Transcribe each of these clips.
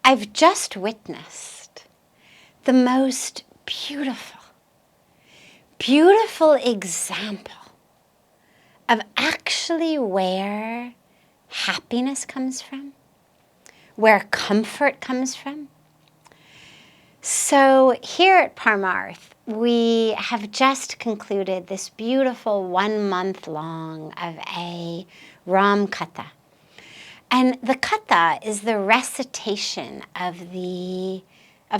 I've just witnessed the most beautiful, beautiful example of actually where happiness comes from, where comfort comes from. So here at Parmarth, we have just concluded this beautiful 1 month long of a Ram Katha. And the Katha is the recitation of the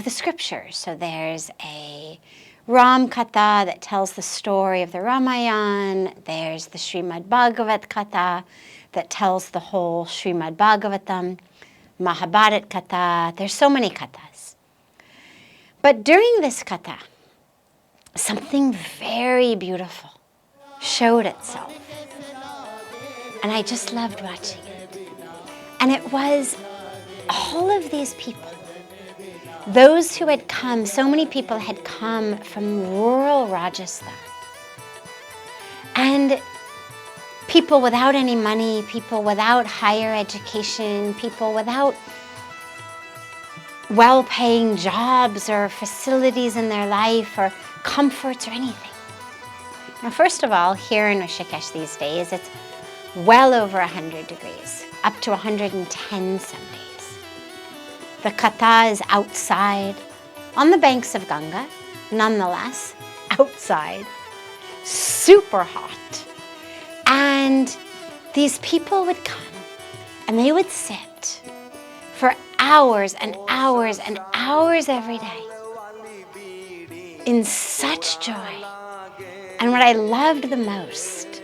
scriptures. So there's a Ram Katha that tells the story of the Ramayana. There's the Srimad Bhagavat Katha that tells the whole Srimad Bhagavatam. Mahabharat Katha. There's so many kathas. But during this katha, something very beautiful showed itself. And I just loved watching it. And it was all of these people. Those who had come, so many people had come from rural Rajasthan. And people without any money, people without higher education, people without well-paying jobs or facilities in their life or comforts or anything. Now, first of all, here in Rishikesh these days, it's well over 100 degrees, up to 110 some days. The katha is outside, on the banks of Ganga, nonetheless, outside, super hot. And these people would come and they would sit for hours and hours and hours every day in such joy. And what I loved the most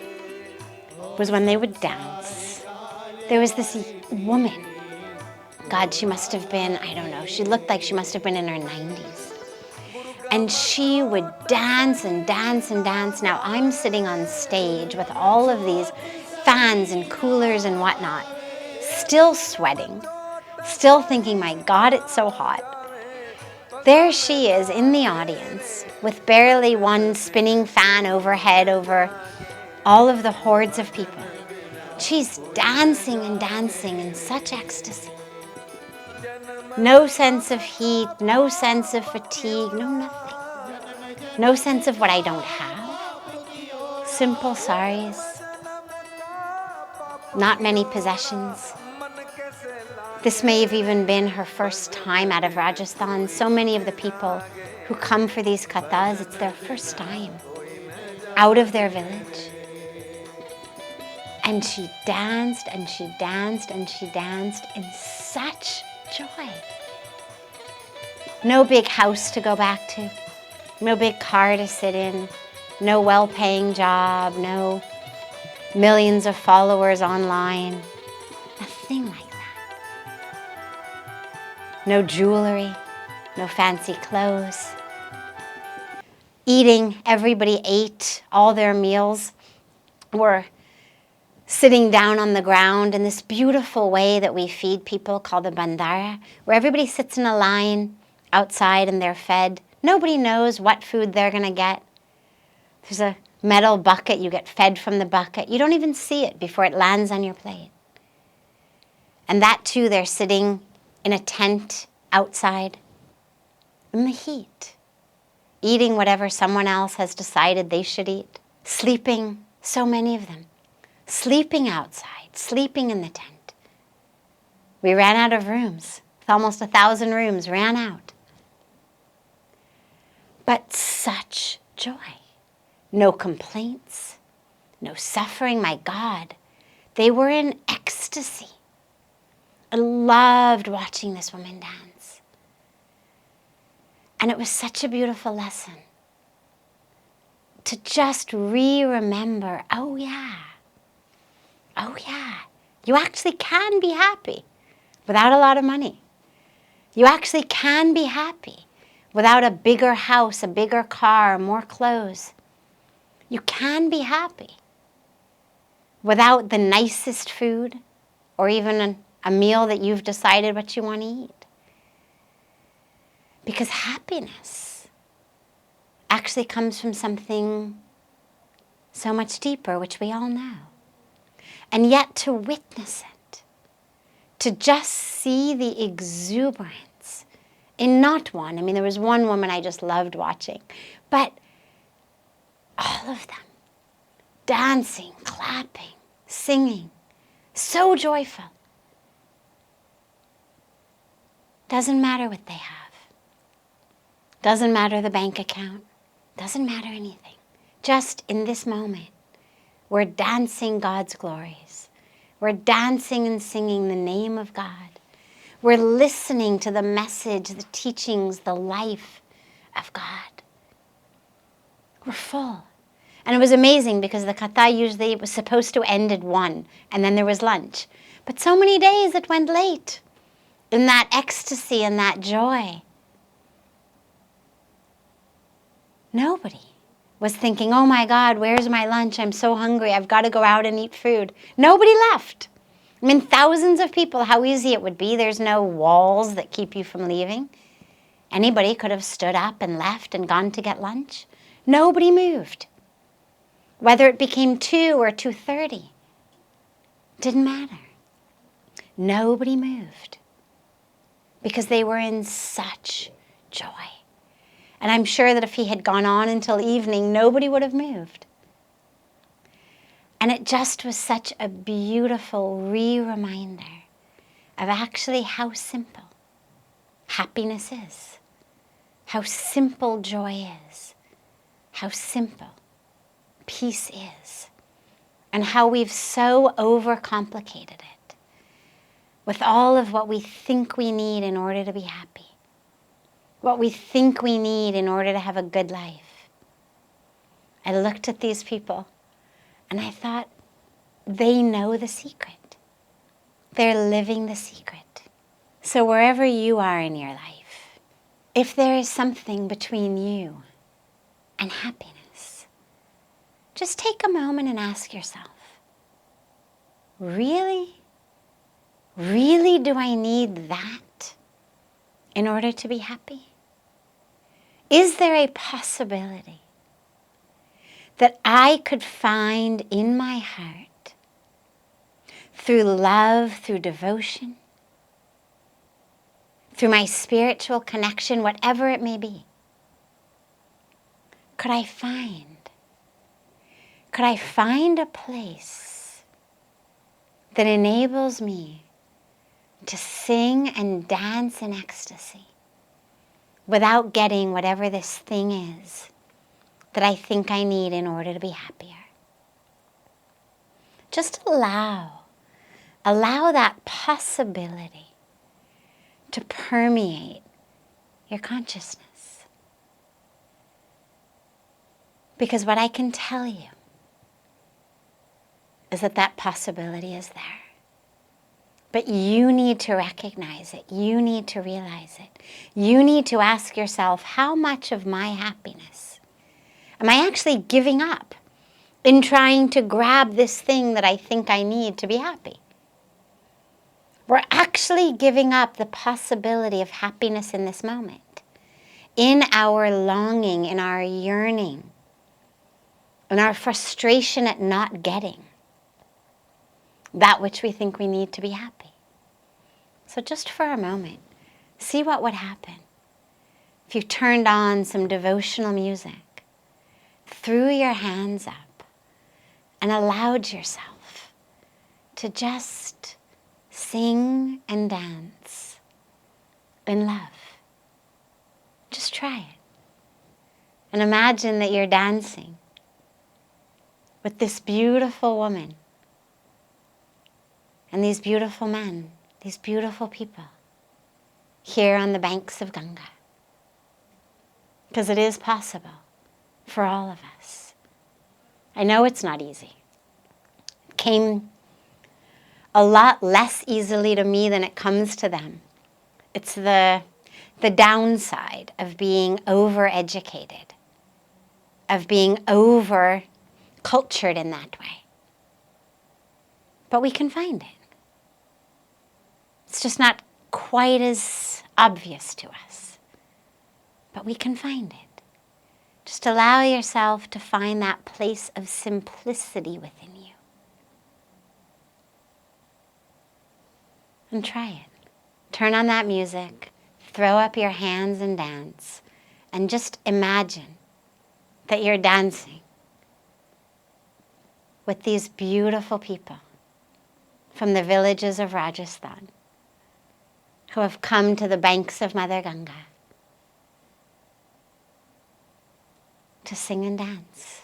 was when they would dance. There was this woman, God, she must have been, I don't know, she looked like she must have been in her 90s. And she would dance and dance and dance. Now I'm sitting on stage with all of these fans and coolers and whatnot, still sweating, still thinking, my God, it's so hot. There she is in the audience with barely one spinning fan overhead over all of the hordes of people. She's dancing and dancing in such ecstasy. No sense of heat, no sense of fatigue, no nothing. No sense of what I don't have. Simple saris. Not many possessions. This may have even been her first time out of Rajasthan. So many of the people who come for these kathas, it's their first time out of their village. And she danced and she danced and she danced in such joy. No big house to go back to, no big car to sit in, no well-paying job, no millions of followers online, nothing like that. No jewelry, no fancy clothes. Eating, everybody ate, all their meals were sitting down on the ground in this beautiful way that we feed people called the bandara, where everybody sits in a line outside and they're fed. Nobody knows what food they're going to get. There's a metal bucket, you get fed from the bucket. You don't even see it before it lands on your plate. And that too, they're sitting in a tent outside in the heat, eating whatever someone else has decided they should eat, sleeping, so many of them, sleeping outside, sleeping in the tent. We ran out of rooms. Almost 1,000 rooms ran out. But such joy. No complaints, no suffering. My God, they were in ecstasy. I loved watching this woman dance. And it was such a beautiful lesson to just remember, oh yeah, you actually can be happy without a lot of money. You actually can be happy without a bigger house, a bigger car, more clothes. You can be happy without the nicest food or even a meal that you've decided what you want to eat. Because happiness actually comes from something so much deeper, which we all know. And yet to witness it, to just see the exuberance in not one. I mean, there was one woman I just loved watching, but all of them dancing, clapping, singing, so joyful. Doesn't matter what they have. Doesn't matter the bank account. Doesn't matter anything. Just in this moment, we're dancing God's glories. We're dancing and singing the name of God. We're listening to the message, the teachings, the life of God. We're full. And it was amazing because the katha usually it was supposed to end at 1 and then there was lunch. But so many days it went late in that ecstasy and that joy. Nobody was thinking, oh my God, where's my lunch? I'm so hungry. I've got to go out and eat food. Nobody left. I mean, thousands of people, how easy it would be. There's no walls that keep you from leaving. Anybody could have stood up and left and gone to get lunch. Nobody moved. Whether it became 2 or 2:30, didn't matter. Nobody moved because they were in such joy. And I'm sure that if he had gone on until evening, nobody would have moved. And it just was such a beautiful reminder of actually how simple happiness is, how simple joy is, how simple peace is, and how we've so overcomplicated it with all of what we think we need in order to be happy, what we think we need in order to have a good life. I looked at these people and I thought, they know the secret. They're living the secret. So wherever you are in your life, if there is something between you and happiness, just take a moment and ask yourself, really? Really do I need that in order to be happy? Is there a possibility that I could find in my heart, through love, through devotion, through my spiritual connection, whatever it may be, could I find a place that enables me to sing and dance in ecstasy without getting whatever this thing is that I think I need in order to be happier? Just allow that possibility to permeate your consciousness. Because what I can tell you is that possibility is there. But you need to recognize it. You need to realize it. You need to ask yourself, how much of my happiness am I actually giving up in trying to grab this thing that I think I need to be happy? We're actually giving up the possibility of happiness in this moment, in our longing, in our yearning, in our frustration at not getting that which we think we need to be happy. So just for a moment, see what would happen if you turned on some devotional music, threw your hands up, and allowed yourself to just sing and dance in love. Just try it. And imagine that you're dancing with this beautiful woman and these beautiful men, these beautiful people here on the banks of Ganga. Because it is possible for all of us. I know it's not easy. It came a lot less easily to me than it comes to them. It's the downside of being overeducated, of being over-cultured in that way. But we can find it. It's just not quite as obvious to us, but we can find it. Just allow yourself to find that place of simplicity within you. And try it. Turn on that music, throw up your hands and dance, and just imagine that you're dancing with these beautiful people from the villages of Rajasthan who have come to the banks of Mother Ganga to sing and dance.